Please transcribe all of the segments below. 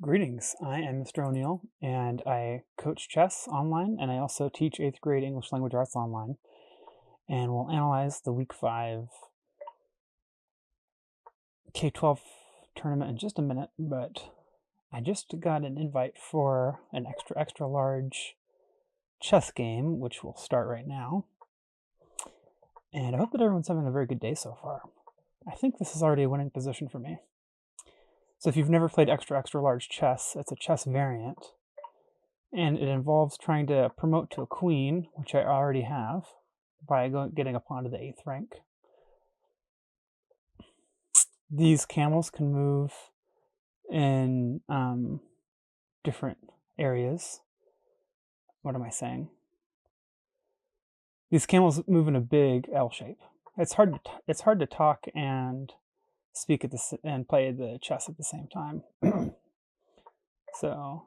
Greetings, I am Mr. O'Neill, and I coach chess online, and I also teach 8th grade English Language Arts online. And we'll analyze the Week 5 K12 tournament in just a minute, but I just got an invite for an extra large chess game, which will start right now. And I hope that everyone's having a very good day so far. I think this is already a winning position for me. So if you've never played extra large chess, it's a chess variant, and it involves trying to promote to a queen, which I already have, by getting a pawn to the 8th rank. These camels can move in different areas. What am I saying? These camels move in a big L shape. It's hard to talk and speak and play the chess at the same time. So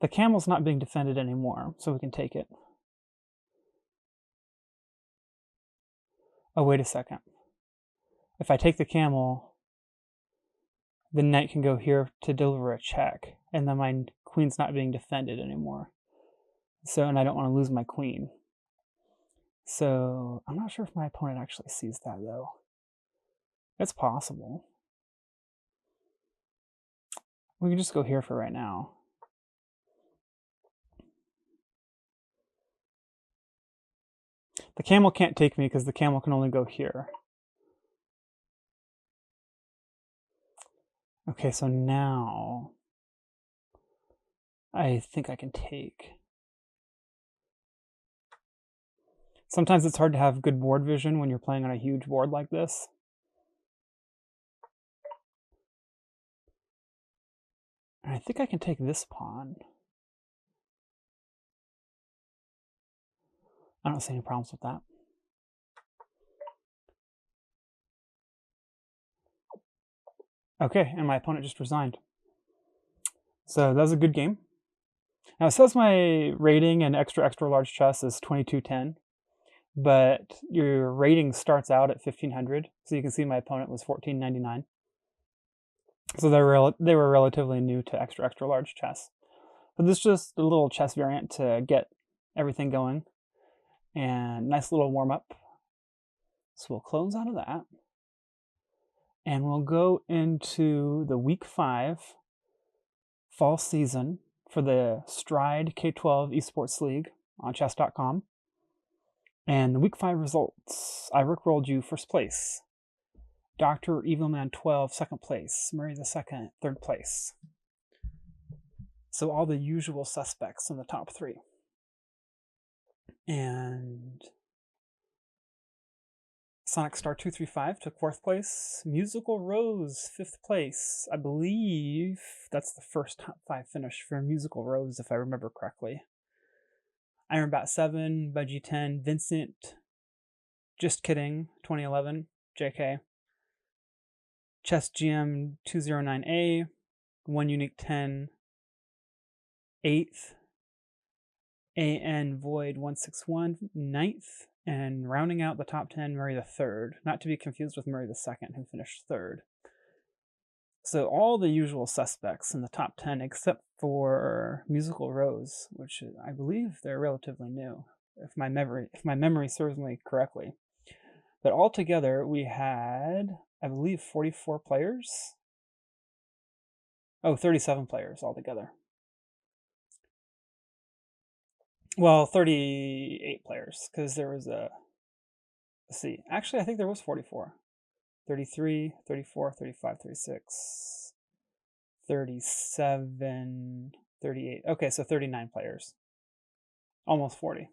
the camel's not being defended anymore, so we can take it. Oh, wait a second. If I take the camel, the knight can go here to deliver a check, and then my queen's not being defended anymore. So, and I don't want to lose my queen. So, I'm not sure if my opponent actually sees that, though. It's possible. We can just go here for right now. The camel can't take me because the camel can only go here. Okay, so now I think I can take. Sometimes it's hard to have good board vision when you're playing on a huge board like this. And I think I can take this pawn. I don't see any problems with that. Okay, and my opponent just resigned. So that was a good game. Now it says my rating in extra large chess is 2210, but your rating starts out at 1500. So you can see my opponent was 1499. So they were relatively new to extra large chess. But this is just a little chess variant to get everything going, and nice little warm up. So we'll close out of that, and we'll go into the Week 5 fall season for the Stride K12 Esports League on chess.com. And the Week 5 results: I rickrolled you first place, Dr. Evilman 12 second place, Murray the second third place. So all the usual suspects in the top 3. And Sonic Star 235 took 4th place, Musical Rose 5th place. I believe that's the first top 5 finish for Musical Rose, if I remember correctly. Ironbat 7, Budgie 10, Vincent, Just Kidding 2011, JK. Chess GM 209A, One Unique 10, 8th. AN Void 161, 9th. And rounding out the top 10, Murray the 3rd. Not to be confused with Murray the 2nd, who finished 3rd. So all the usual suspects in the top 10, except for Musical Rose, which I believe they're relatively new, if my memory serves me correctly. But altogether, we had, I believe, 44 players. Oh, 37 players altogether. Well, 38 players, because there was a, let's see, actually I think there was 44. 33, 34, 35, 36, 37, 38. Okay, so 39 players. Almost 40.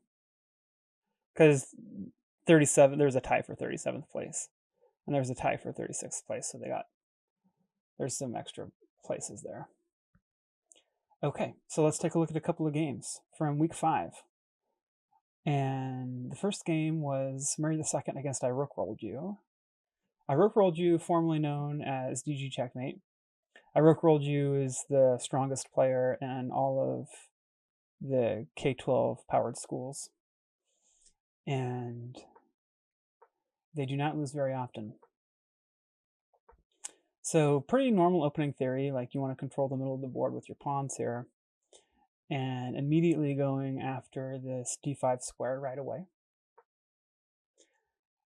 Because 37, there's a tie for 37th place. And there's a tie for 36th place, so there's some extra places there. Okay, so let's take a look at a couple of games from Week 5. And the first game was Murray II against I Rookrolled You. I Rookrolled You, formerly known as DG Checkmate. I Rookrolled You is the strongest player in all of the K12 powered schools. And they do not lose very often. So pretty normal opening theory, like you want to control the middle of the board with your pawns here, and immediately going after this d5 square right away.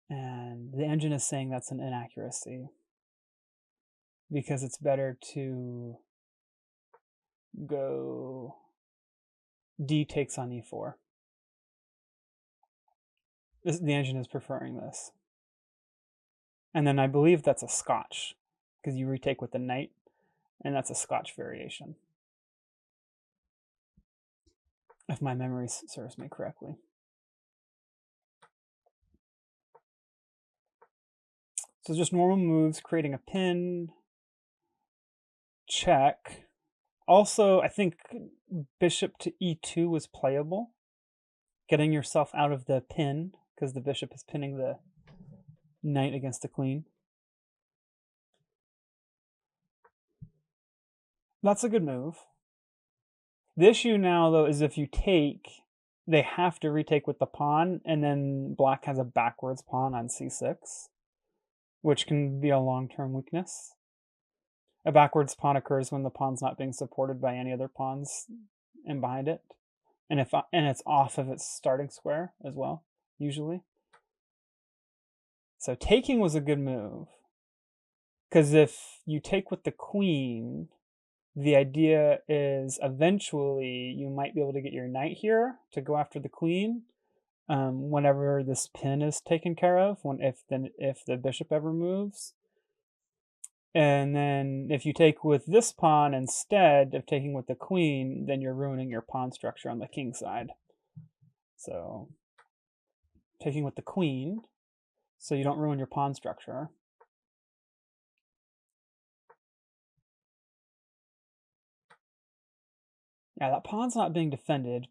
And the engine is saying that's an inaccuracy because it's better to go d takes on e4. The engine is preferring this. And then I believe that's a Scotch, because you retake with the knight, and that's a Scotch variation, if my memory serves me correctly. So just normal moves, creating a pin, check. Also, I think bishop to e2 was playable, getting yourself out of the pin, because the bishop is pinning the knight against the queen. That's a good move. The issue now, though, is if you take, they have to retake with the pawn, and then black has a backwards pawn on c6, which can be a long-term weakness. A backwards pawn occurs when the pawn's not being supported by any other pawns in behind it, and it's off of its starting square as well, usually. So taking was a good move, because if you take with the queen, the idea is eventually you might be able to get your knight here to go after the queen whenever this pin is taken care of, if the bishop ever moves. And then if you take with this pawn instead of taking with the queen, then you're ruining your pawn structure on the king side. So taking with the queen, so you don't ruin your pawn structure. Yeah, that pawn's not being defended,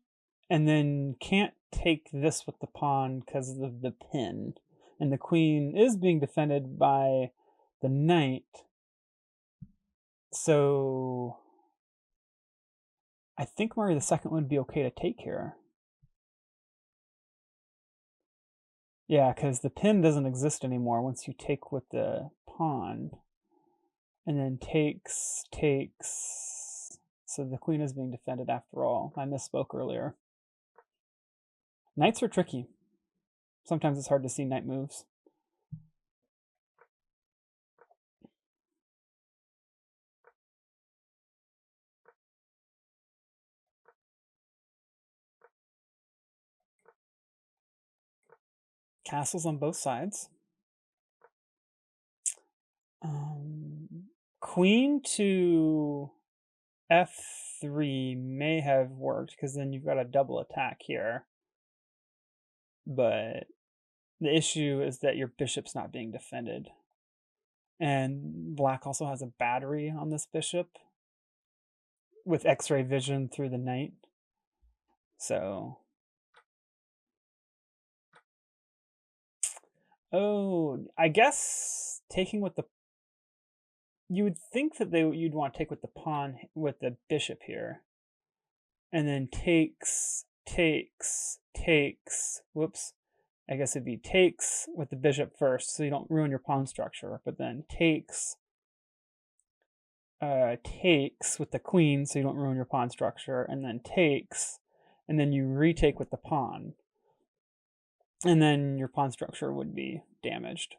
and then can't take this with the pawn because of the pin. And the queen is being defended by the knight. So I think Murray II would be okay to take here. Yeah, because the pin doesn't exist anymore once you take with the pawn. And then takes. So the queen is being defended after all. I misspoke earlier. Knights are tricky. Sometimes it's hard to see knight moves. Castles on both sides. Queen to f3 may have worked, because then you've got a double attack here. But the issue is that your bishop's not being defended. And black also has a battery on this bishop with x-ray vision through the knight. So, I guess taking with the, you would think that you'd want to take with the pawn with the bishop here, and then takes. Whoops. I guess it'd be takes with the bishop first, so you don't ruin your pawn structure, but then takes with the queen, so you don't ruin your pawn structure, and then takes, and then you retake with the pawn, and then your pawn structure would be damaged.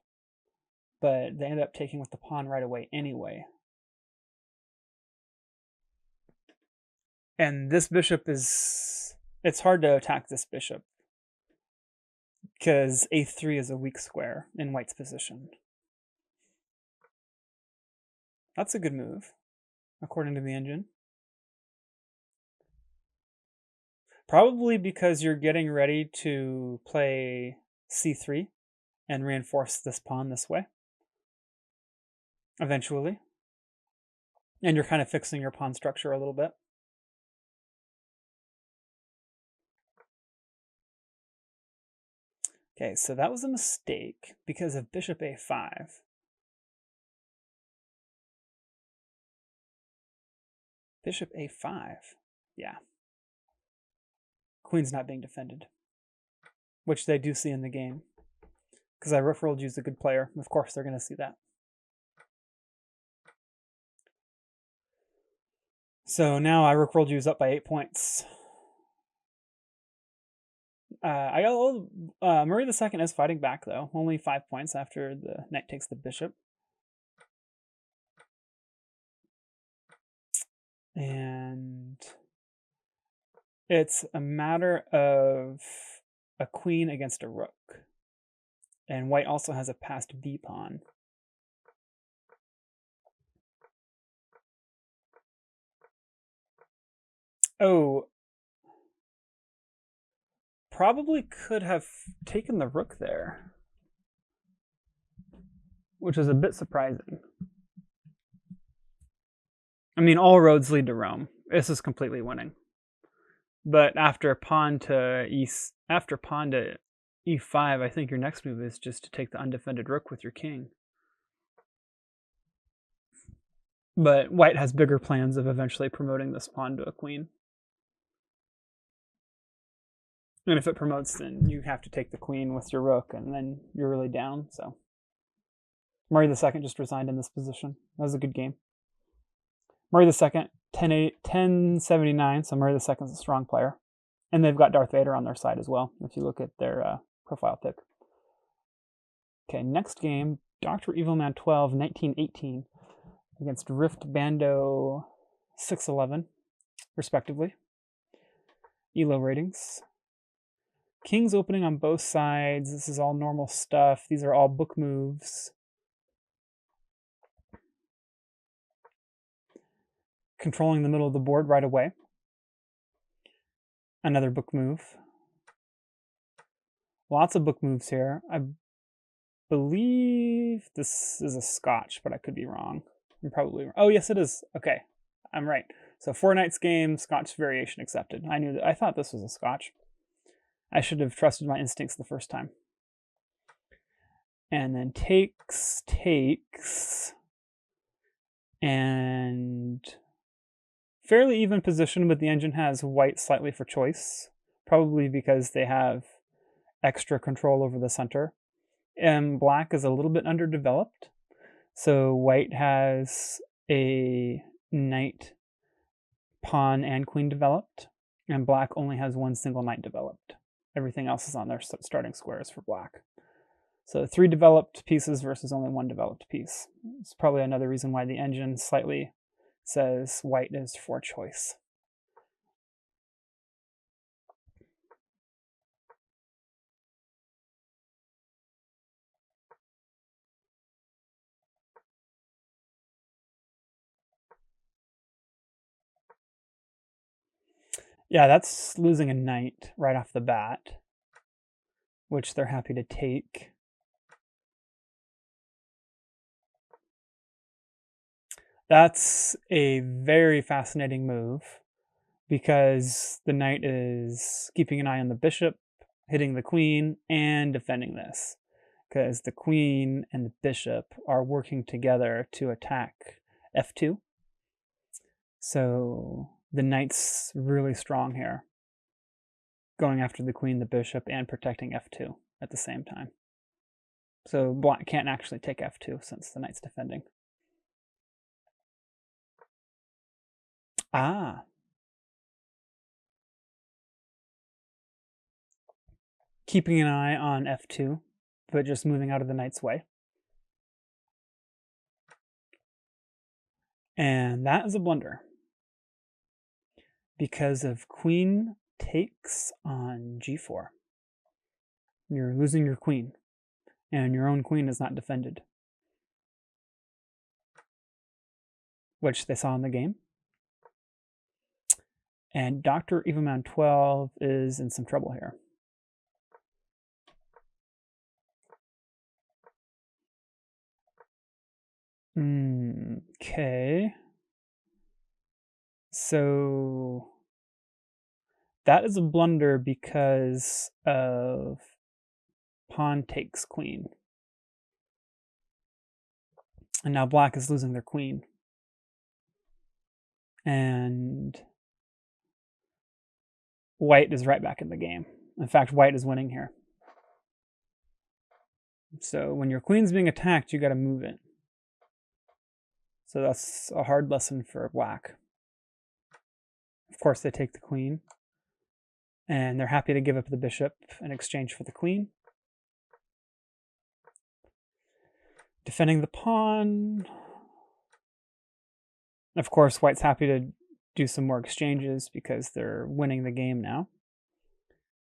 But they end up taking with the pawn right away anyway. And this bishop is, it's hard to attack this bishop, because a3 is a weak square in white's position. That's a good move, according to the engine. Probably because you're getting ready to play c3 and reinforce this pawn this way eventually. And you're kind of fixing your pawn structure a little bit. Okay, so that was a mistake because of bishop a5. Bishop a5. Yeah. Queen's not being defended, which they do see in the game. Because I rough rolled you's a good player. Of course, they're going to see that. So now I Rookrolled you up by 8 points. I got Murray II is fighting back though, only 5 points after the knight takes the bishop. And it's a matter of a queen against a rook. And white also has a passed b pawn. Oh, probably could have taken the rook there, which is a bit surprising. I mean, all roads lead to Rome. This is completely winning. But after pawn to e5, I think your next move is just to take the undefended rook with your king. But white has bigger plans of eventually promoting this pawn to a queen. And if it promotes, then you have to take the queen with your rook, and then you're really down. So Murray II just resigned in this position. That was a good game. Murray II, 1079, so Murray II is a strong player. And they've got Darth Vader on their side as well, if you look at their profile pic. Okay, next game, Dr. Evilman 12, 1918, against Rift Bando 611, respectively. ELO ratings. King's opening on both sides. This is all normal stuff. These are all book moves. Controlling the middle of the board right away. Another book move. Lots of book moves here. I believe this is a Scotch, but I could be wrong. I'm probably wrong. Oh, yes, it is. Okay, I'm right. So 4 knights game, Scotch variation accepted. I knew that. I thought this was a Scotch. I should have trusted my instincts the first time. And then takes, and fairly even position, but the engine has white slightly for choice, probably because they have extra control over the center. And black is a little bit underdeveloped, so white has a knight, pawn, and queen developed, and black only has one single knight developed. Everything else is on their starting squares for black. So 3 developed pieces versus only 1 developed piece. It's probably another reason why the engine slightly says white is for choice. Yeah, that's losing a knight right off the bat, which they're happy to take. That's a very fascinating move because the knight is keeping an eye on the bishop, hitting the queen, and defending this. Because the queen and the bishop are working together to attack f2. So the knight's really strong here, going after the queen, the bishop, and protecting f2 at the same time. So black can't actually take f2 since the knight's defending. Ah. Keeping an eye on f2, but just moving out of the knight's way. And that is a blunder, because of queen takes on g4. You're losing your queen, and your own queen is not defended, which they saw in the game. And Dr. Evilman 12 is in some trouble here. Okay. So that is a blunder because of pawn takes queen. And now black is losing their queen. And white is right back in the game. In fact, white is winning here. So when your queen's being attacked, you got to move it. So that's a hard lesson for black. Of course, they take the queen, and they're happy to give up the bishop in exchange for the queen. Defending the pawn. Of course, white's happy to do some more exchanges because they're winning the game now.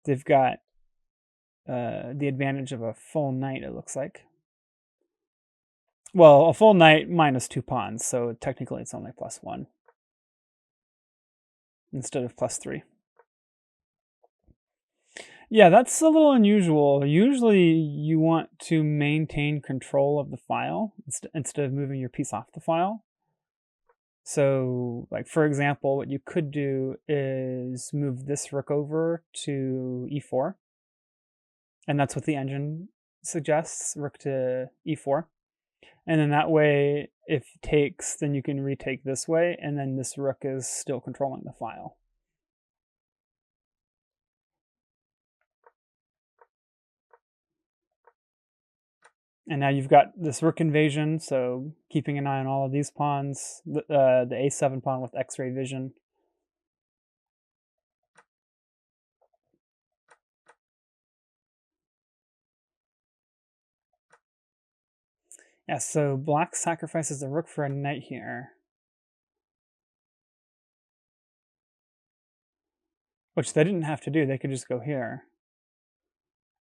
They've got the advantage of a full knight, it looks like. Well, a full knight minus 2 pawns, so technically it's only +1 instead of +3. Yeah, that's a little unusual. Usually you want to maintain control of the file instead of moving your piece off the file. So, like, for example, what you could do is move this rook over to e4. And that's what the engine suggests, rook to e4. And then that way, if it takes, then you can retake this way, and then this rook is still controlling the file. And now you've got this rook invasion, so keeping an eye on all of these pawns. The a7 pawn with X-ray vision. Yeah, so black sacrifices the rook for a knight here. Which they didn't have to do, they could just go here.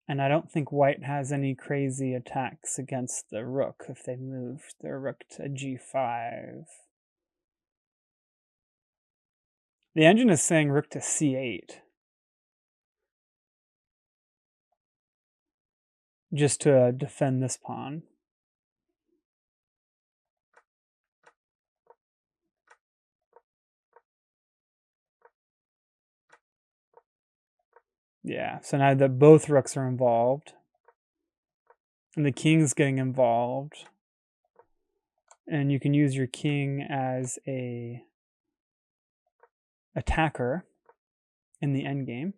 And I don't think white has any crazy attacks against the rook if they moved their rook to g5. The engine is saying rook to c8. Just to defend this pawn. Yeah, so now that both rooks are involved, and the king's getting involved, and you can use your king as a attacker in the endgame.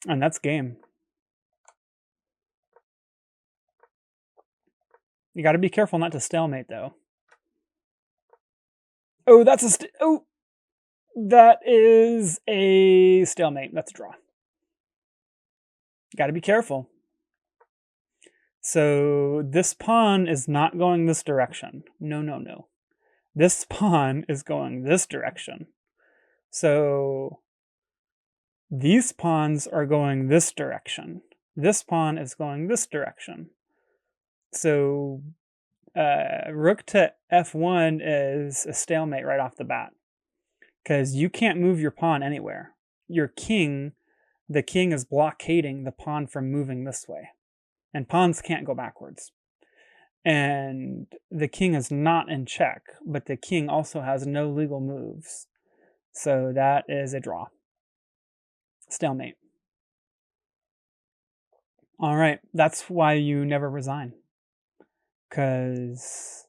And that's game. You got to be careful not to stalemate, though. Oh, that's a that is a stalemate. That's a draw. Got to be careful. So this pawn is not going this direction. No, no, no. This pawn is going this direction. So these pawns are going this direction. This pawn is going this direction. So rook to f1 is a stalemate right off the bat because you can't move your pawn anywhere. Your king, the king is blockading the pawn from moving this way. And pawns can't go backwards. And the king is not in check, but the king also has no legal moves. So that is a draw. Stalemate. All right, that's why you never resign. Because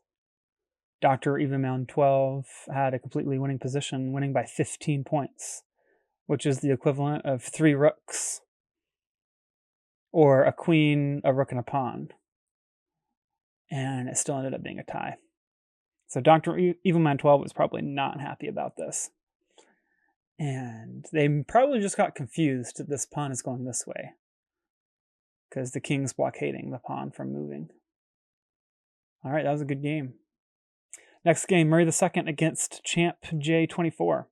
Dr. K12 had a completely winning position, winning by 15 points, which is the equivalent of 3 rooks, or a queen, a rook, and a pawn. And it still ended up being a tie. So Dr. K12 was probably not happy about this. And they probably just got confused that this pawn is going this way, because the king's blockading the pawn from moving. All right, that was a good game. Next game, Murray II against Champ J24.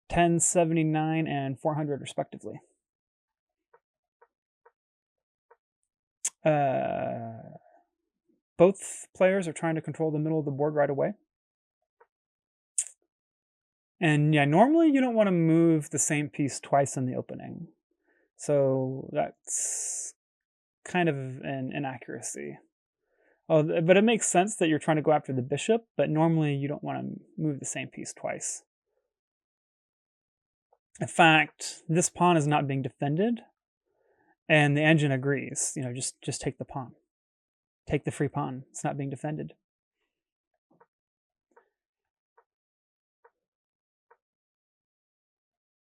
1079 and 400 respectively. Both players are trying to control the middle of the board right away. And yeah, normally you don't want to move the same piece twice in the opening. So that's kind of an inaccuracy. Oh, but it makes sense that you're trying to go after the bishop, but normally you don't want to move the same piece twice. In fact, this pawn is not being defended, and the engine agrees. You know, just take the pawn. Take the free pawn. It's not being defended.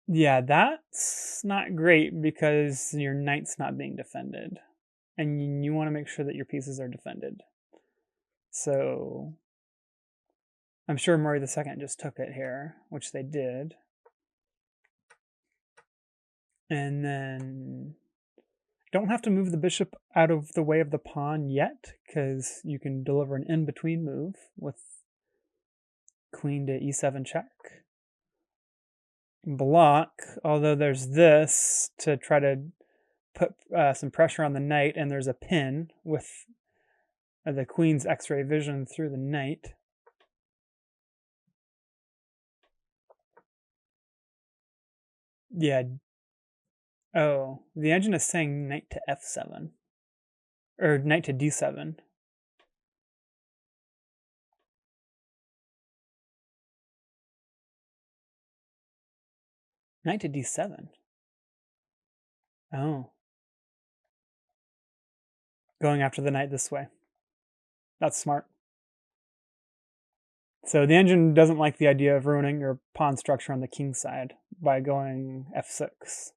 Yeah, that's not great because your knight's not being defended. And you want to make sure that your pieces are defended. So I'm sure Murray II just took it here, which they did. And then don't have to move the bishop out of the way of the pawn yet, because you can deliver an in-between move with queen to e7 check. Block, although there's this to try to put some pressure on the knight, and there's a pin with the queen's x-ray vision through the knight. Yeah. Oh, the engine is saying knight to f7. Or knight to d7. Knight to d7. Oh. Going after the knight this way. That's smart. So the engine doesn't like the idea of ruining your pawn structure on the king side by going f6.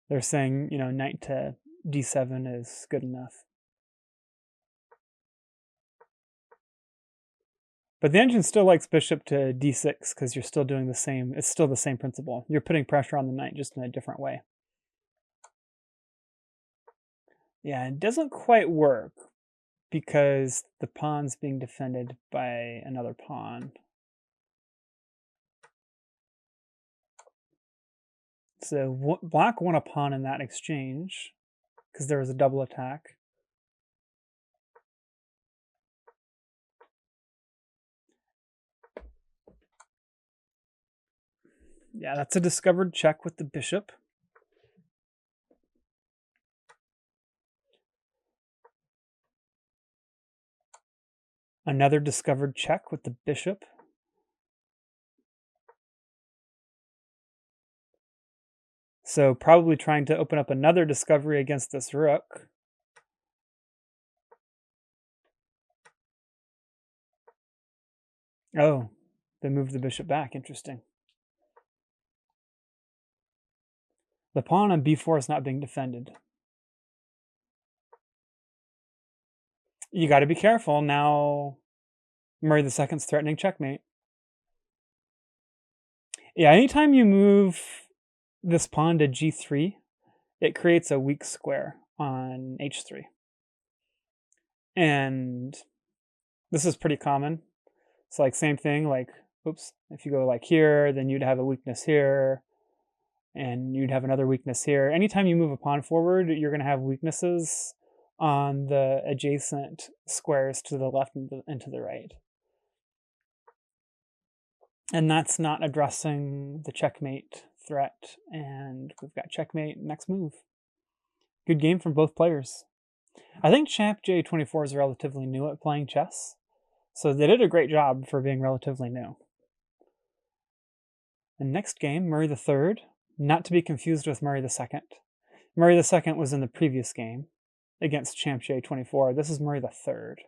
They're saying, knight to d7 is good enough. But the engine still likes bishop to d6 because you're still doing the same. It's still the same principle. You're putting pressure on the knight just in a different way. Yeah, it doesn't quite work because the pawn's being defended by another pawn. So black won a pawn in that exchange because there was a double attack. Yeah, that's a discovered check with the bishop. Another discovered check with the bishop. So probably trying to open up another discovery against this rook. Oh, they moved the bishop back. Interesting. The pawn on b4 is not being defended. You got to be careful. Now Murray II's threatening checkmate. Yeah, anytime you move this pawn to g3, it creates a weak square on h3. And this is pretty common. It's like same thing, like, oops, if you go like here, then you'd have a weakness here, and you'd have another weakness here. Anytime you move a pawn forward, you're going to have weaknesses on the adjacent squares to the left and to the right. And that's not addressing the checkmate threat. And we've got checkmate, next move. Good game from both players. I think Champ J24 is relatively new at playing chess, so they did a great job for being relatively new. The next game, Murray III, not to be confused with Murray II. Murray II was in the previous game against Champ J24. This is Murray III.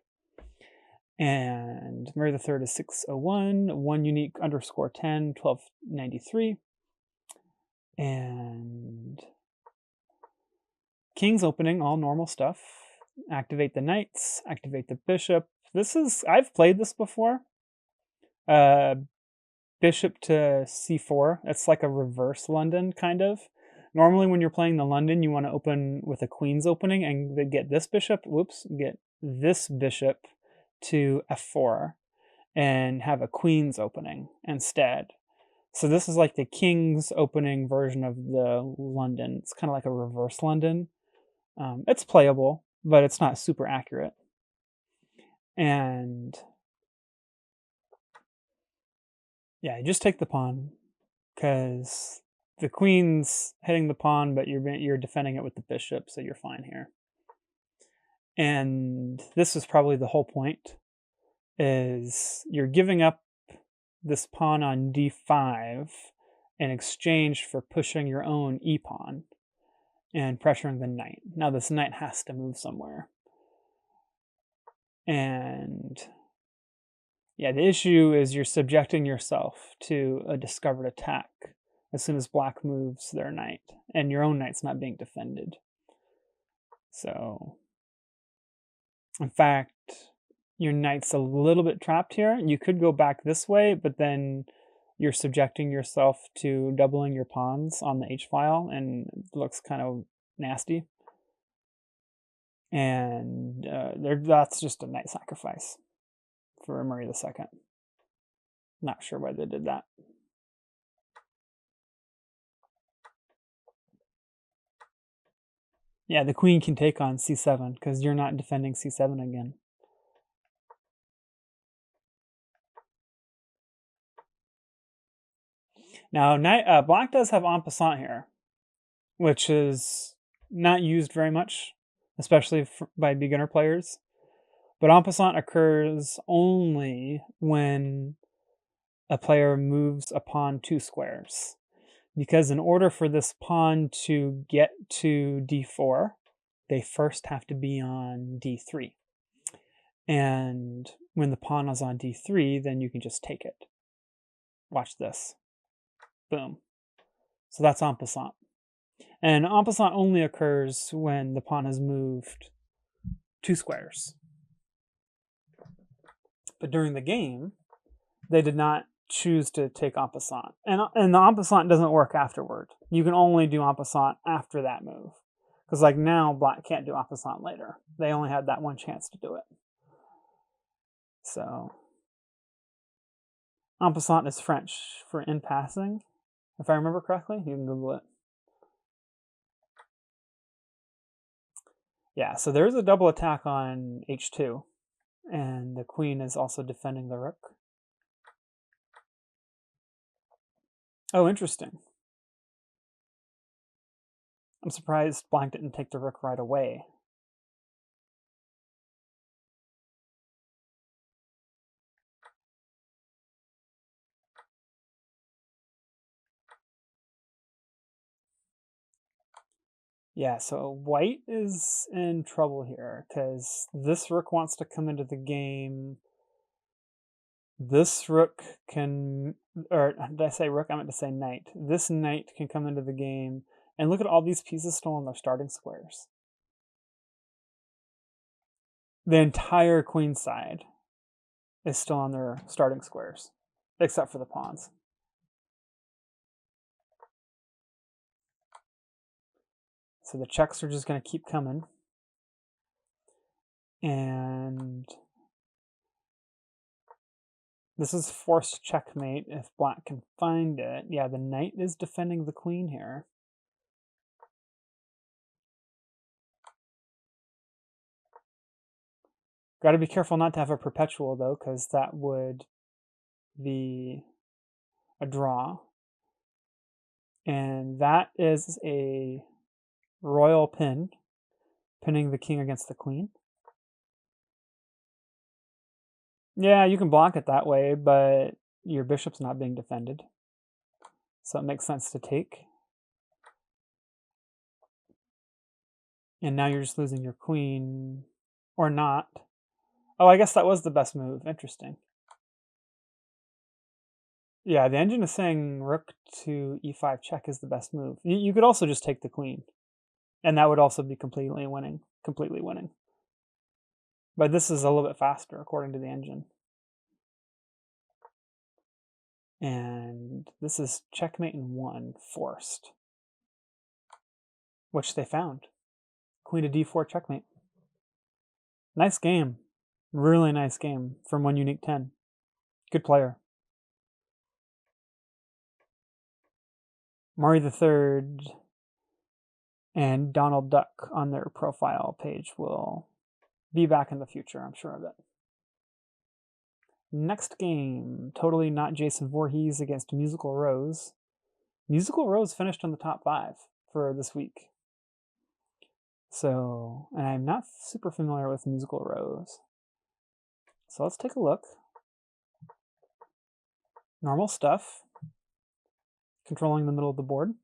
And Murray III is 601, 1 unique underscore 10, 1293. And king's opening, all normal stuff. Activate the knights, activate the bishop. I've played this before. Bishop to c4. It's like a reverse London, kind of. Normally when you're playing the London, you want to open with a queen's opening and get this bishop, get this bishop to f4 and have a queen's opening instead. So this is like the king's opening version of the London. It's kind of like a reverse London. It's playable, but it's not super accurate. And yeah, you just take the pawn because the queen's hitting the pawn, but you're defending it with the bishop, so you're fine here. And this is probably the whole point, is you're giving up this pawn on d5 in exchange for pushing your own e-pawn and pressuring the knight. Now this knight has to move somewhere. And yeah, the issue is you're subjecting yourself to a discovered attack as soon as black moves their knight, and your own knight's not being defended. So, in fact, your knight's a little bit trapped here. You could go back this way, but then you're subjecting yourself to doubling your pawns on the H-file, and it looks kind of nasty. And that's just a knight sacrifice for Murray II. Not sure why they did that. Yeah, the queen can take on c7 because you're not defending c7 again. Now, black does have en passant here, which is not used very much, especially by beginner players. But en passant occurs only when a player moves a pawn 2 squares. Because in order for this pawn to get to d4, they first have to be on d3. And when the pawn is on d3, then you can just take it. Watch this. Boom. So that's en passant. And en passant only occurs when the pawn has moved 2 squares. But during the game, they did not choose to take en passant. And the en passant doesn't work afterward. You can only do en passant after that move. Because like now, black can't do en passant later. They only had that one chance to do it. So, en passant is French for in passing. If I remember correctly, you can Google it. Yeah, so there's a double attack on h2. And the queen is also defending the rook. Oh, interesting. I'm surprised black didn't take the rook right away. Yeah, so white is in trouble here because this rook wants to come into the game. This rook can, or did I say rook? I meant to say knight. This knight can come into the game, and look at all these pieces still on their starting squares. The entire queen side is still on their starting squares, except for the pawns. So the checks are just going to keep coming. And this is forced checkmate if black can find it. Yeah, the knight is defending the queen here. Got to be careful not to have a perpetual, though, because that would be a draw. And that is a royal pin, pinning the king against the queen. Yeah, you can block it that way, but your bishop's not being defended. So it makes sense to take. And now you're just losing your queen, or not. Oh, I guess that was the best move. Interesting. Yeah, the engine is saying rook to e5 check is the best move. You could also just take the queen, and that would also be completely winning. But this is a little bit faster, according to the engine. And this is checkmate in 1, forced, which they found. Queen to d4 checkmate. Nice game. Really nice game from One Unique 10. Good player. Murray III and Donald Duck on their profile page will be back in the future, I'm sure of it. Next game, totally not Jason Voorhees against Musical Rose. Musical Rose finished in the top 5 for this week. So, and I'm not super familiar with Musical Rose. So let's take a look. Normal stuff. Controlling the middle of the board.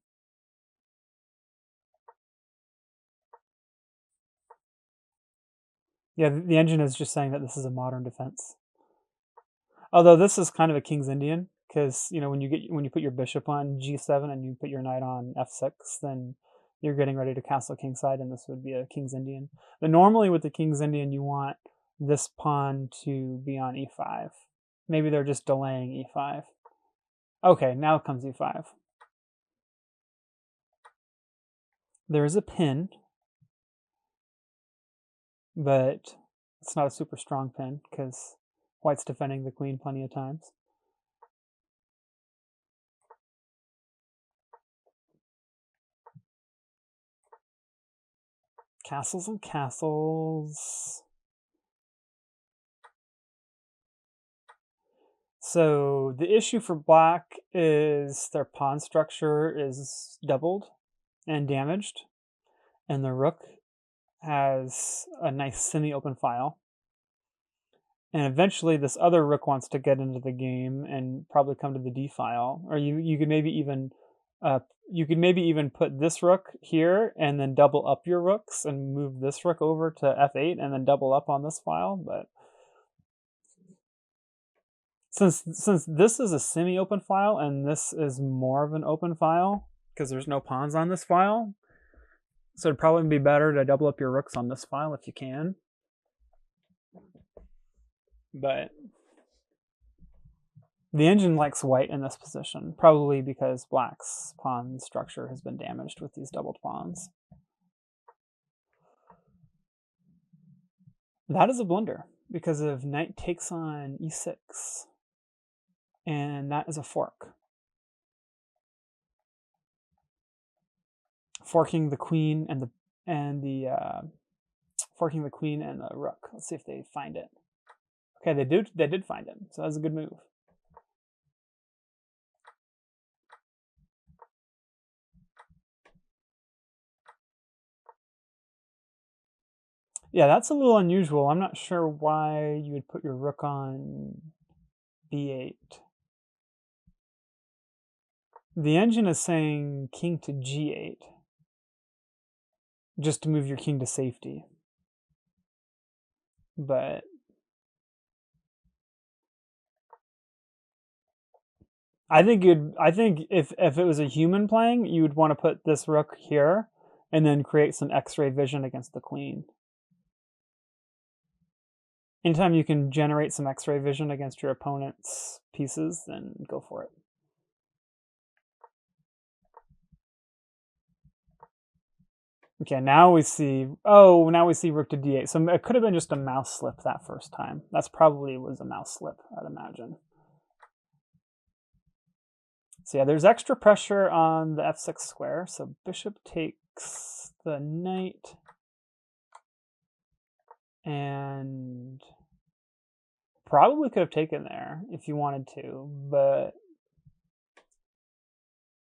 Yeah, the engine is just saying that this is a modern defense. Although this is kind of a King's Indian, because when you put your bishop on g7 and you put your knight on f6, then you're getting ready to castle kingside, and this would be a King's Indian. But normally with the King's Indian, you want this pawn to be on e5. Maybe they're just delaying e5. Okay, now comes e5. There's a pin, but it's not a super strong pin because white's defending the queen plenty of times. Castles and castles. So the issue for black is their pawn structure is doubled and damaged, and the rook has a nice semi-open file. And eventually this other rook wants to get into the game and probably come to the d file. Or you could maybe even put this rook here and then double up your rooks and move this rook over to f8 and then double up on this file. But since this is a semi-open file and this is more of an open file because there's no pawns on this file, so it'd probably be better to double up your rooks on this file if you can. But the engine likes white in this position, probably because black's pawn structure has been damaged with these doubled pawns. That is a blunder because of knight takes on e6, and that is a fork. Forking the queen and the rook. Let's see if they find it. Okay, they did find it, so that's a good move. Yeah, that's a little unusual. I'm not sure why you would put your rook on b8. The engine is saying king to g8, just to move your king to safety. But I think if it was a human playing, you would want to put this rook here and then create some X-ray vision against the queen. Anytime you can generate some X-ray vision against your opponent's pieces, then go for it. Okay, now we see rook to d8. So it could have been just a mouse slip that first time. That's probably was a mouse slip, I'd imagine. So yeah, there's extra pressure on the f6 square. So bishop takes the knight, and probably could have taken there if you wanted to, but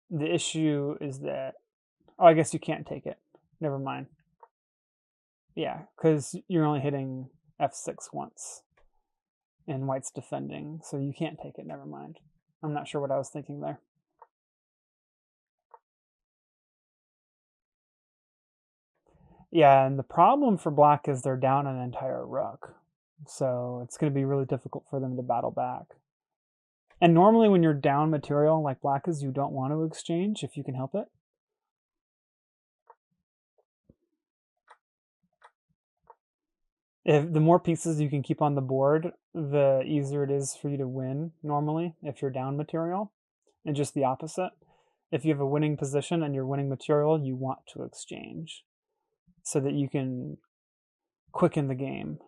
the issue is that, oh, I guess you can't take it. Never mind. Yeah, because you're only hitting f6 once, and white's defending, so you can't take it. Never mind. I'm not sure what I was thinking there. Yeah, and the problem for black is they're down an entire rook, so it's going to be really difficult for them to battle back. And normally when you're down material like black is, you don't want to exchange if you can help it. If the more pieces you can keep on the board, the easier it is for you to win normally if you're down material. And just the opposite. If you have a winning position and you're winning material, you want to exchange so that you can quicken the game.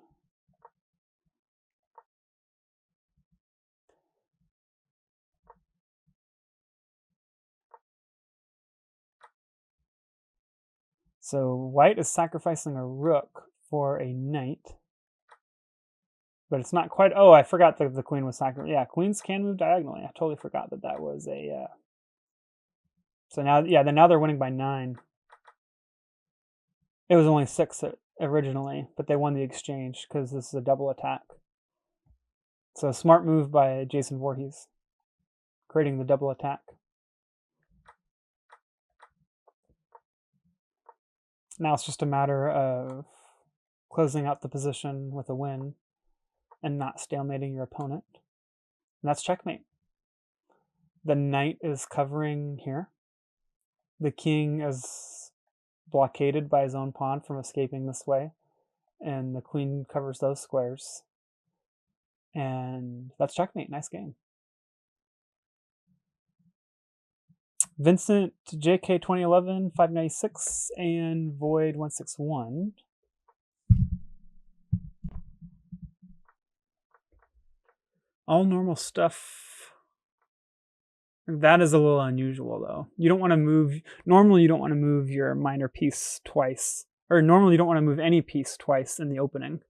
So white is sacrificing a rook for a knight. But it's not quite... Oh, I forgot that the queen was sacrificed. Yeah, queens can move diagonally. I totally forgot that that was a... So now, yeah, now they're winning by 9. It was only 6 originally, but they won the exchange because this is a double attack. So a smart move by Jason Voorhees, creating the double attack. Now it's just a matter of closing out the position with a win and not stalemating your opponent. And that's checkmate. The knight is covering here. The king is blockaded by his own pawn from escaping this way. and the queen covers those squares. And that's checkmate. Nice game. Vincent JK 2011, 596, and Void 161. All normal stuff. That is a little unusual, though. You don't want to move. Normally, you don't want to move your minor piece twice. Or normally, you don't want to move any piece twice in the opening.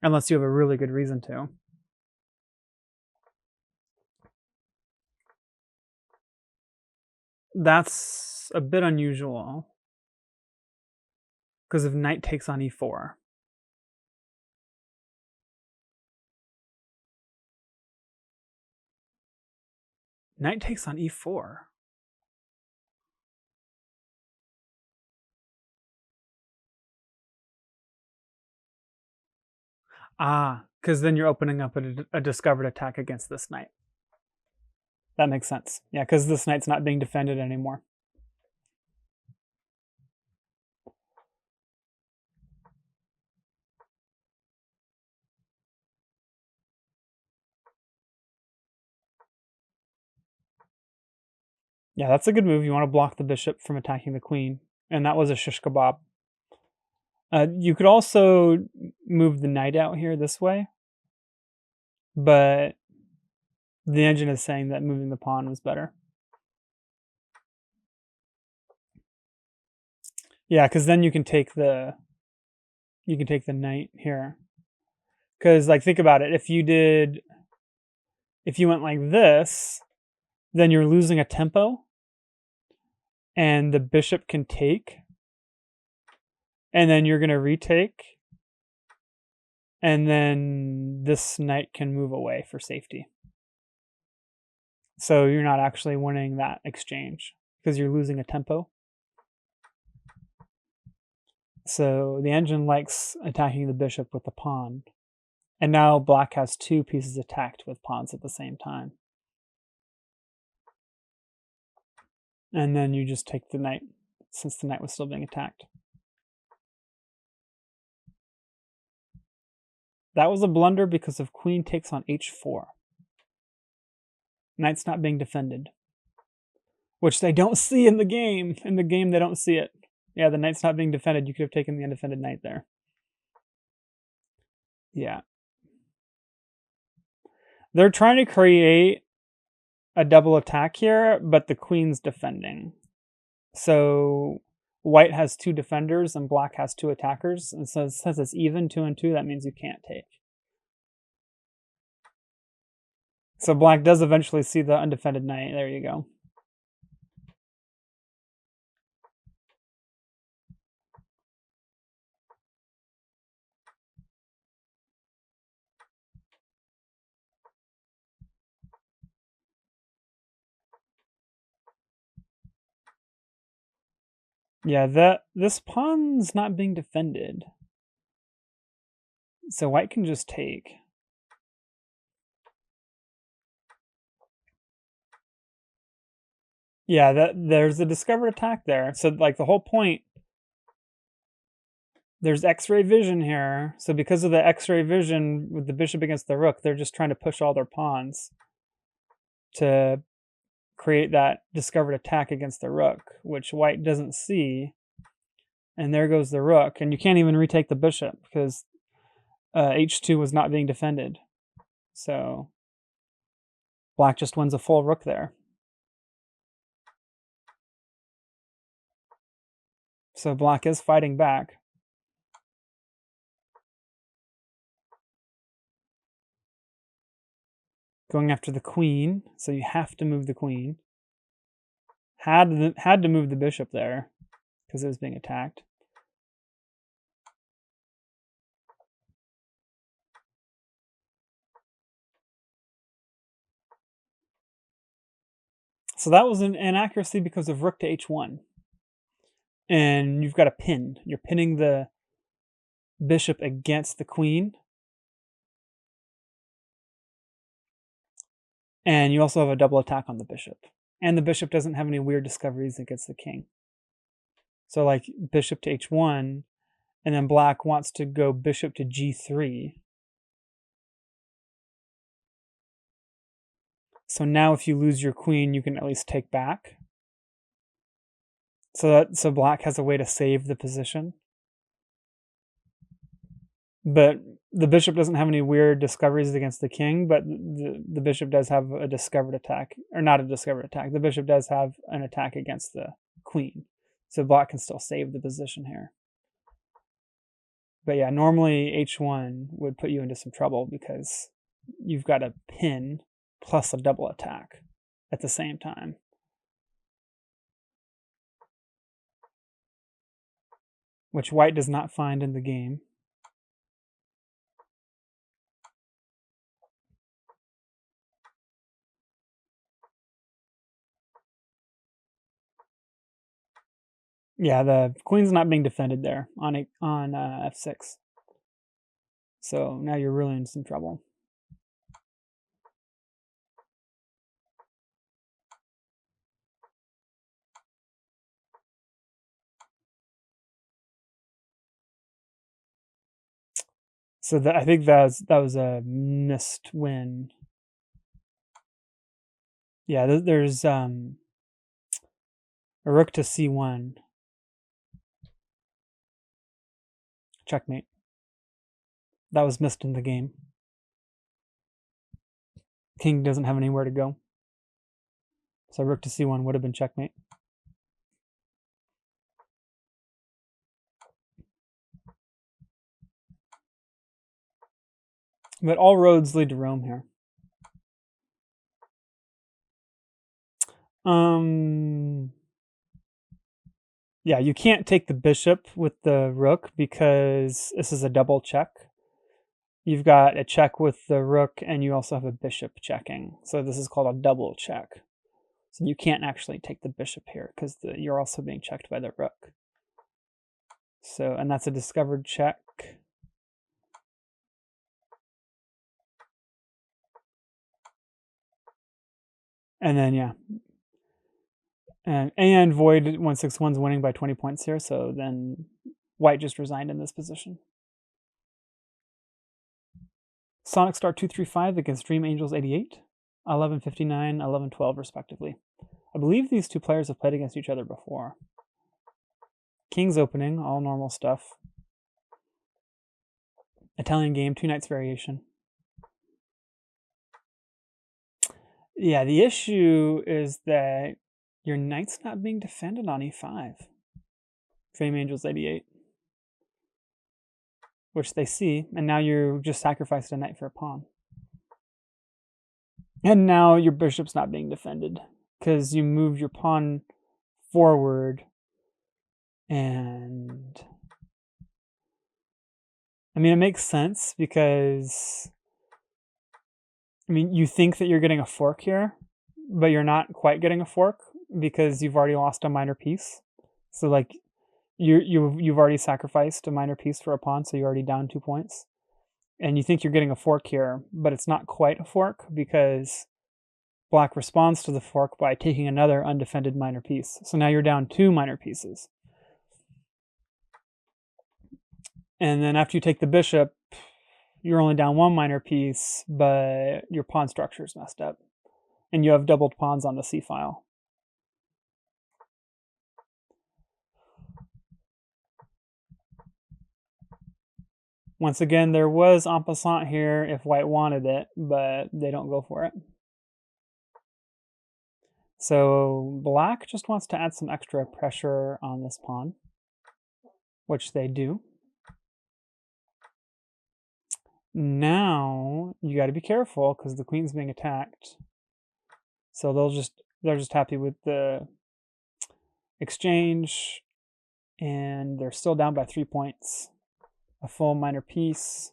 Unless you have a really good reason to. That's a bit unusual. Because if knight takes on e4. Knight takes on e4. Ah, because then you're opening up a discovered attack against this knight. That makes sense. Yeah, because this knight's not being defended anymore. Yeah, that's a good move. You want to block the bishop from attacking the queen. And that was a shish kebab. You could also move the knight out here this way. But the engine is saying that moving the pawn was better. Yeah, because then you can take the knight here. Because like think about it, if you went like this, then you're losing a tempo, and the bishop can take, and then you're gonna retake, and then this knight can move away for safety. So you're not actually winning that exchange because you're losing a tempo. So the engine likes attacking the bishop with the pawn. And now black has two pieces attacked with pawns at the same time. And then you just take the knight, since the knight was still being attacked. That was a blunder because of queen takes on h4. Knight's not being defended. Which they don't see in the game. In the game, they don't see it. Yeah, the knight's not being defended. You could have taken the undefended knight there. Yeah. They're trying to create a double attack here, but the queen's defending. So white has two defenders and black has two attackers. And so since it's even 2 and 2, that means you can't take. So black does eventually see the undefended knight. There you go. Yeah, this pawn's not being defended. So white can just take. Yeah, there's a discovered attack there. So like the whole point, there's X-ray vision here. So because of the X-ray vision with the bishop against the rook, they're just trying to push all their pawns to create that discovered attack against the rook, which white doesn't see. And there goes the rook. And you can't even retake the bishop because h2 was not being defended. So black just wins a full rook there. So black is fighting back. Going after the queen, so you have to move the queen. Had to move the bishop there because it was being attacked. So that was an inaccuracy because of rook to h1. And you've got a pin. You're pinning the bishop against the queen. And you also have a double attack on the bishop. And the bishop doesn't have any weird discoveries against the king. So like bishop to h1, And then black wants to go bishop to g3. So now if you lose your queen, you can at least take back. So black has a way to save the position. But the bishop doesn't have any weird discoveries against the king, but the bishop does have a discovered attack. Or not a discovered attack. The bishop does have an attack against the queen. So black can still save the position here. But yeah, normally h1 would put you into some trouble because you've got a pin plus a double attack at the same time. Which white does not find in the game. Yeah, the queen's not being defended there on f6. So now you're really in some trouble. So I think that was a missed win. Yeah, there's a rook to c1. Checkmate. That was missed in the game. King doesn't have anywhere to go. So rook to c1 would have been checkmate. But all roads lead to Rome here. Yeah, you can't take the bishop with the rook because this is a double check. You've got a check with the rook and you also have a bishop checking. So this is called a double check. So you can't actually take the bishop here because you're also being checked by the rook. So, and that's a discovered check. And then, yeah. And Void 161's winning by 20 points here, so then white just resigned in this position. Sonic Star 235 against Dream Angels 88, 1159, 1112 respectively. I believe these two players have played against each other before. King's opening, all normal stuff. Italian game, 2 knights variation. Yeah, the issue is that your knight's not being defended on e5. Dream Angels 88. Which they see, and now you just sacrificed a knight for a pawn. And now your bishop's not being defended because you moved your pawn forward, and I mean, it makes sense because I mean, you think that you're getting a fork here, but you're not quite getting a fork because you've already lost a minor piece. So like you've already sacrificed a minor piece for a pawn, so you're already down 2 points. And you think you're getting a fork here, but it's not quite a fork because black responds to the fork by taking another undefended minor piece. So now you're down 2 minor pieces. And then after you take the bishop, you're only down 1 minor piece, but your pawn structure is messed up. And you have doubled pawns on the c file. Once again, there was en passant here if white wanted it, but they don't go for it. So black just wants to add some extra pressure on this pawn, which they do. Now you got to be careful because the queen's being attacked. So they're just happy with the exchange, and they're still down by 3 points. A full minor piece.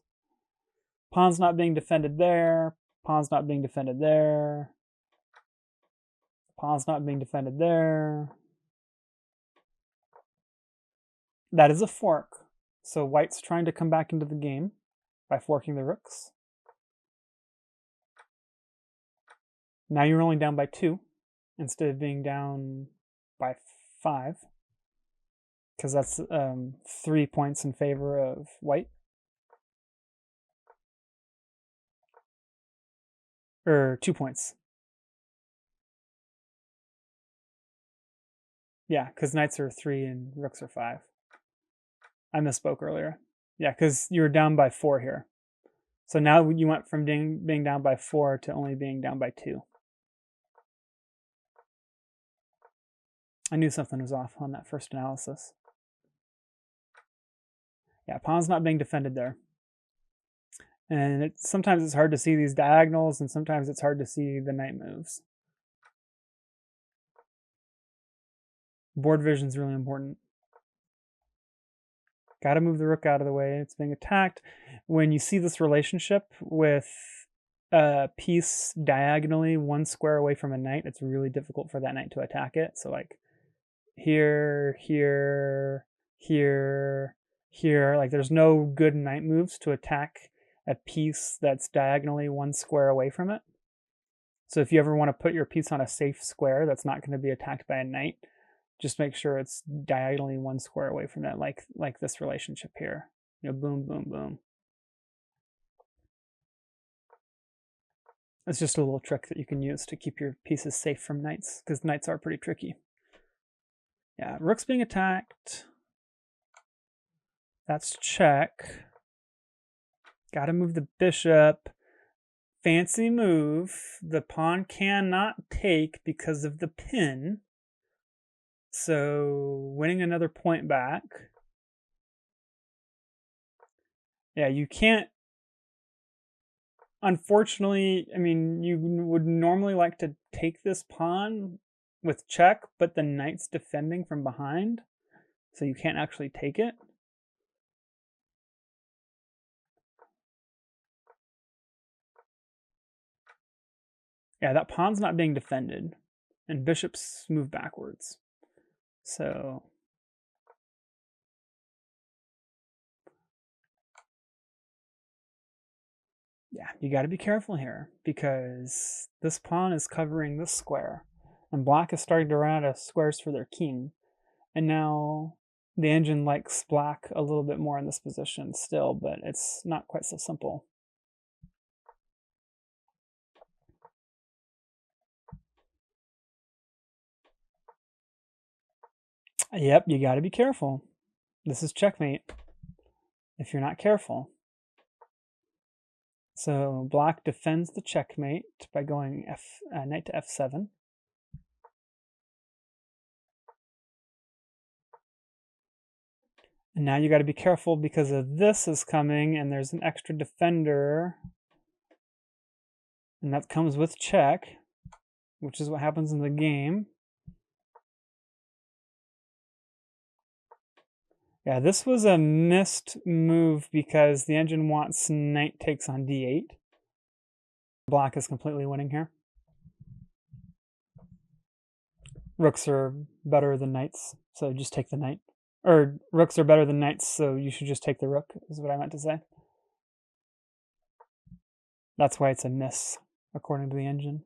Pawn's not being defended there. Pawn's not being defended there. Pawn's not being defended there. That is a fork. So white's trying to come back into the game by forking the rooks. Now you're only down by 2 instead of being down by 5. because that's 3 points in favor of white. Or 2 points. Yeah, because knights are 3 and rooks are 5. I misspoke earlier. Yeah, because you were down by 4 here. So now you went from being down by 4 to only being down by 2. I knew something was off on that first analysis. Yeah, pawn's not being defended there. And sometimes it's hard to see these diagonals, and sometimes it's hard to see the knight moves. Board vision is really important. Got to move the rook out of the way. It's being attacked. When you see this relationship with a piece diagonally 1 square away from a knight, it's really difficult for that knight to attack it. So like here, here, here, here, like there's no good knight moves to attack a piece that's diagonally 1 square away from it. So if you ever want to put your piece on a safe square that's not going to be attacked by a knight, just make sure it's diagonally 1 square away from it, like this relationship here. Boom, boom, boom. It's just a little trick that you can use to keep your pieces safe from knights, because knights are pretty tricky. Yeah, rook's being attacked. That's check. Got to move the bishop. Fancy move. The pawn cannot take because of the pin. So winning another point back. Yeah, you can't. Unfortunately, I mean, you would normally like to take this pawn with check, but the knight's defending from behind, so you can't actually take it. Yeah, that pawn's not being defended, and bishops move backwards. So yeah, you got to be careful here, because this pawn is covering this square, and black is starting to run out of squares for their king. And now the engine likes black a little bit more in this position still, but it's not quite so simple. Yep, you got to be careful. This is checkmate if you're not careful. So black defends the checkmate by going knight to f7. And now you got to be careful because of this is coming, and there's an extra defender, and that comes with check, which is what happens in the game. Yeah, this was a missed move because the engine wants knight takes on d8. Black is completely winning here. Rooks are better than knights, so just take the knight. Or rooks are better than knights, so you should just take the rook, is what I meant to say. That's why it's a miss, according to the engine.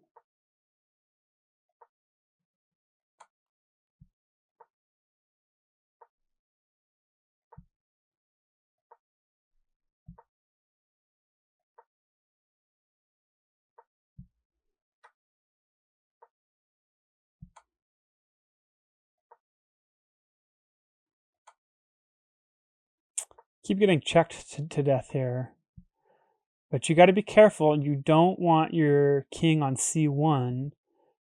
Keep getting checked to death here. But you got to be careful. You don't want your king on c1,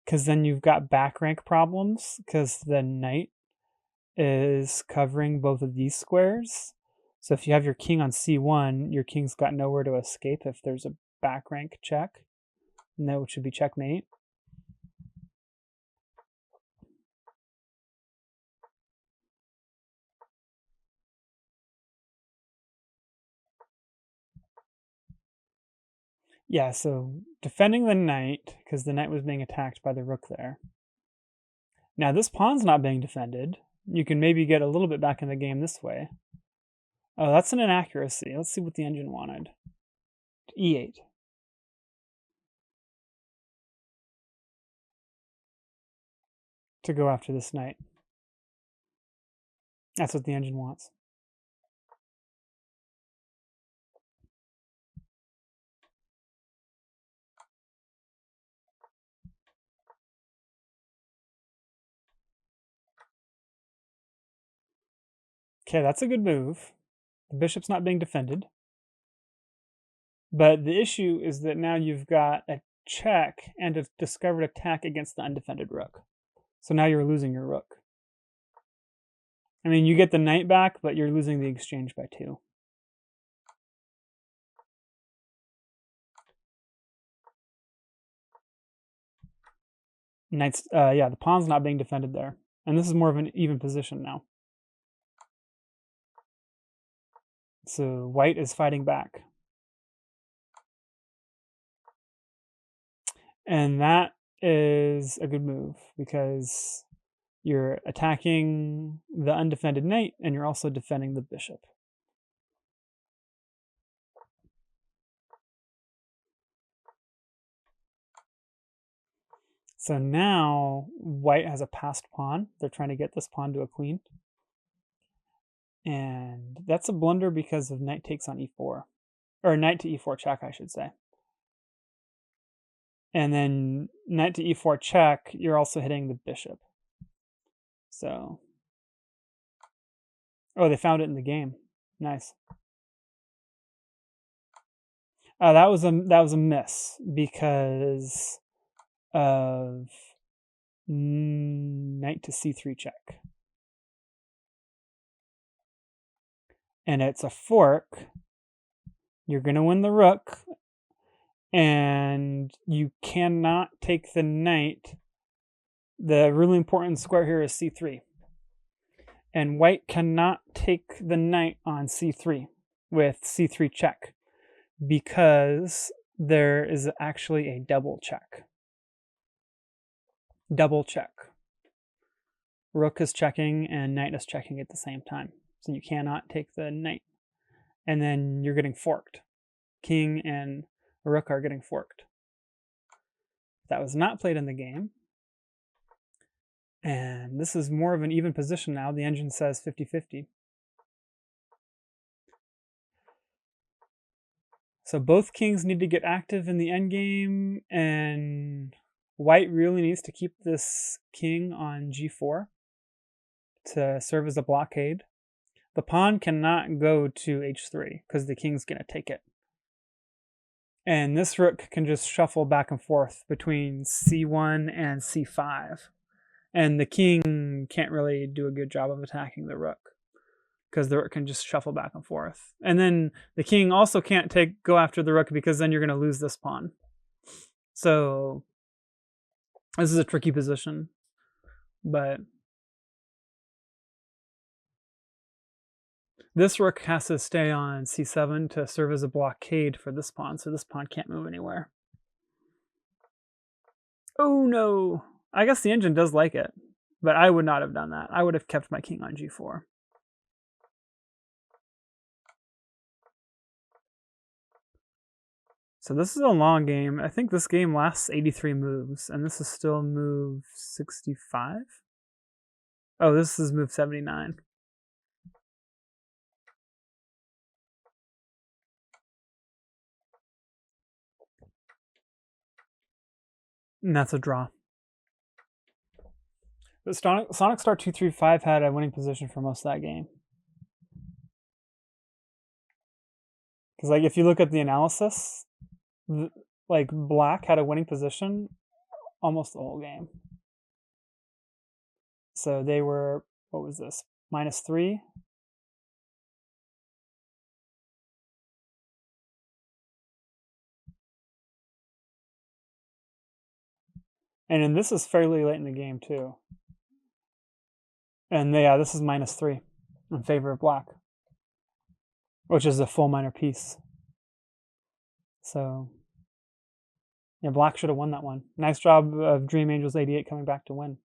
because then you've got back rank problems, because the knight is covering both of these squares. So if you have your king on c1, your king's got nowhere to escape if there's a back rank check. And that should be checkmate. Yeah, so defending the knight, because the knight was being attacked by the rook there. Now this pawn's not being defended. You can maybe get a little bit back in the game this way. Oh, that's an inaccuracy. Let's see what the engine wanted. e8. To go after this knight. That's what the engine wants. Okay, that's a good move. The bishop's not being defended. But the issue is that now you've got a check and a discovered attack against the undefended rook. So now you're losing your rook. I mean, you get the knight back, but you're losing the exchange by 2. Knight's, yeah, the pawn's not being defended there. And this is more of an even position now. So white is fighting back. And that is a good move because you're attacking the undefended knight and you're also defending the bishop. So now white has a passed pawn. They're trying to get this pawn to a queen. And that's a blunder because of knight takes on e4. Or knight to e4 check, I should say. And then knight to e4 check, you're also hitting the bishop. So, oh, they found it in the game. Nice. That was a miss because of knight to c3 check. And it's a fork. You're going to win the rook, and you cannot take the knight. The really important square here is c3. And white cannot take the knight on c3 with c3 check because there is actually a double check. Double check. Rook is checking and knight is checking at the same time. So you cannot take the knight. And then you're getting forked. King and rook are getting forked. That was not played in the game. And this is more of an even position now. The engine says 50-50. So both kings need to get active in the endgame, and white really needs to keep this king on g4 to serve as a blockade. The pawn cannot go to h3 because the king's going to take it. And this rook can just shuffle back and forth between c1 and c5. And the king can't really do a good job of attacking the rook because the rook can just shuffle back and forth. And then the king also can't go after the rook because then you're going to lose this pawn. So this is a tricky position, but this rook has to stay on c7 to serve as a blockade for this pawn, so this pawn can't move anywhere. Oh no! I guess the engine does like it, but I would not have done that. I would have kept my king on g4. So this is a long game. I think this game lasts 83 moves, and this is still move 65? Oh, this is move 79. And that's a draw. But Sonic Star 235 had a winning position for most of that game. Because like if you look at the analysis, like black had a winning position almost the whole game. So they were, what was this, -3? And then this is fairly late in the game too. And yeah, this is -3 in favor of black, which is a full minor piece. So yeah, black should have won that one. Nice job of Dream Angels 88 coming back to win.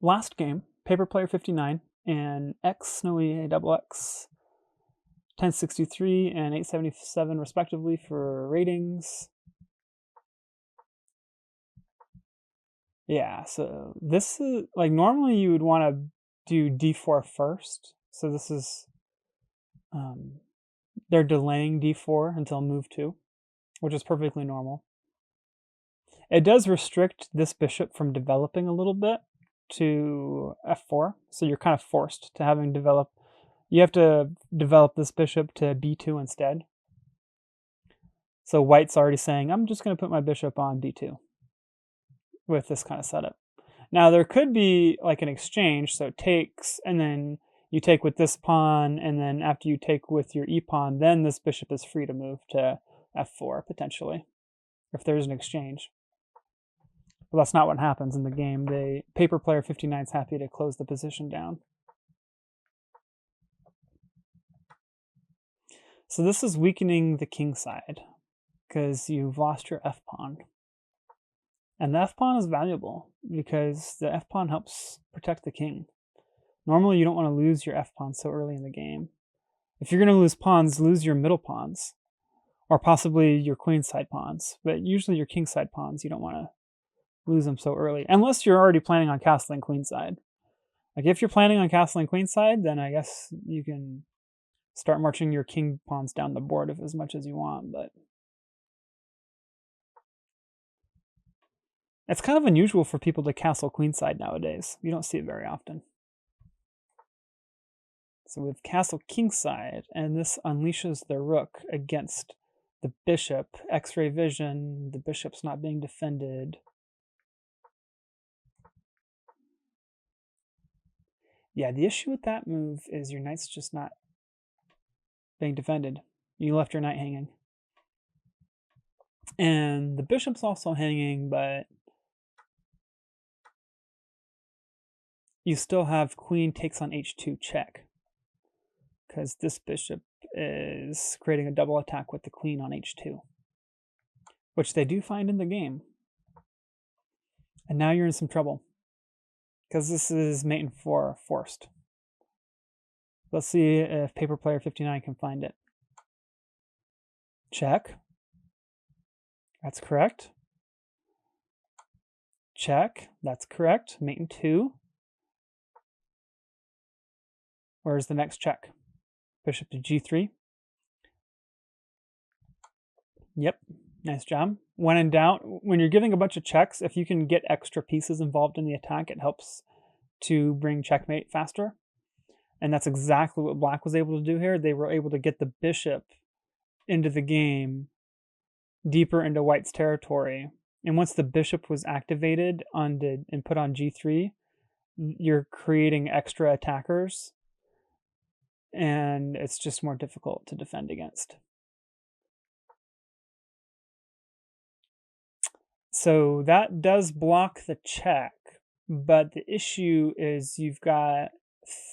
Last game, Paper Player 59 and X Snowy XX 1063 and 877 respectively for ratings. Yeah, so this is like normally you would want to do d4 first. So this is, they're delaying d4 until move 2, which is perfectly normal. It does restrict this bishop from developing a little bit to f4, so you're kind of forced to having develop. You have to develop this bishop to b2 instead. So white's already saying, I'm just going to put my bishop on b2 with this kind of setup. Now there could be like an exchange, so it takes, and then you take with this pawn, and then after you take with your e-pawn, then this bishop is free to move to f4, potentially, if there's an exchange. But that's not what happens in the game. Paper player 59 is happy to close the position down. So this is weakening the king side, because you've lost your f-pawn. And the f-pawn is valuable, because the f-pawn helps protect the king. Normally you don't want to lose your f-pawn so early in the game. If you're going to lose pawns, lose your middle pawns, or possibly your queenside pawns. But usually your kingside pawns, you don't want to lose them so early, unless you're already planning on castling queenside. Like if you're planning on castling queenside, then I guess you can start marching your king pawns down the board as much as you want, but it's kind of unusual for people to castle queenside nowadays. You don't see it very often. So we have castle kingside, and this unleashes the rook against the bishop. X-ray vision, the bishop's not being defended. Yeah, the issue with that move is your knight's just not being defended. You left your knight hanging. And the bishop's also hanging, but you still have queen takes on h2 check, because this bishop is creating a double attack with the queen on h2, which they do find in the game. And now you're in some trouble, because this is mate in 4 forced. Let's see if paper player 59 can find it. Check. That's correct. Check. That's correct. Mate in 2. Where's the next check? Bishop to g3. Yep. Nice job. When in doubt, when you're giving a bunch of checks, if you can get extra pieces involved in the attack, it helps to bring checkmate faster. And that's exactly what black was able to do here. They were able to get the bishop into the game, deeper into white's territory. And once the bishop was activated and put on g3, you're creating extra attackers, and it's just more difficult to defend against. So that does block the check, but the issue is you've got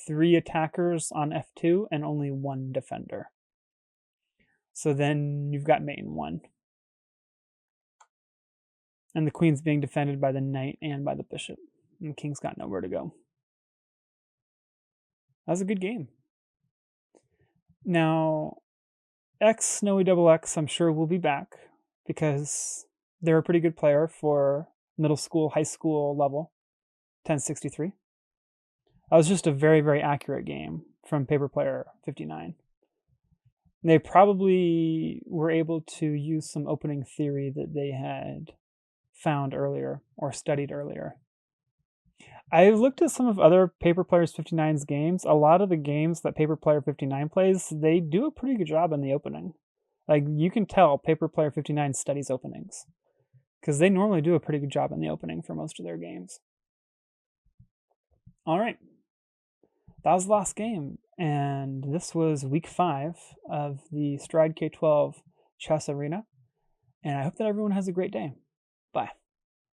3 attackers on f2 and only 1 defender. So then you've got mate in 1. And the queen's being defended by the knight and by the bishop. And the king's got nowhere to go. That was a good game. Now, Snowy Double X, I'm sure will be back, because they're a pretty good player for middle school, high school level, 1063. That was just a very, very accurate game from paper player 59. They probably were able to use some opening theory that they had found earlier or studied earlier. I looked at some of other Paper Players 59's games. A lot of the games that Paper Player 59 plays, they do a pretty good job in the opening. Like, you can tell Paper Player 59 studies openings, because they normally do a pretty good job in the opening for most of their games. All right. That was the last game, and this was week 5 of the Stride K12 Chess Arena, and I hope that everyone has a great day. Bye.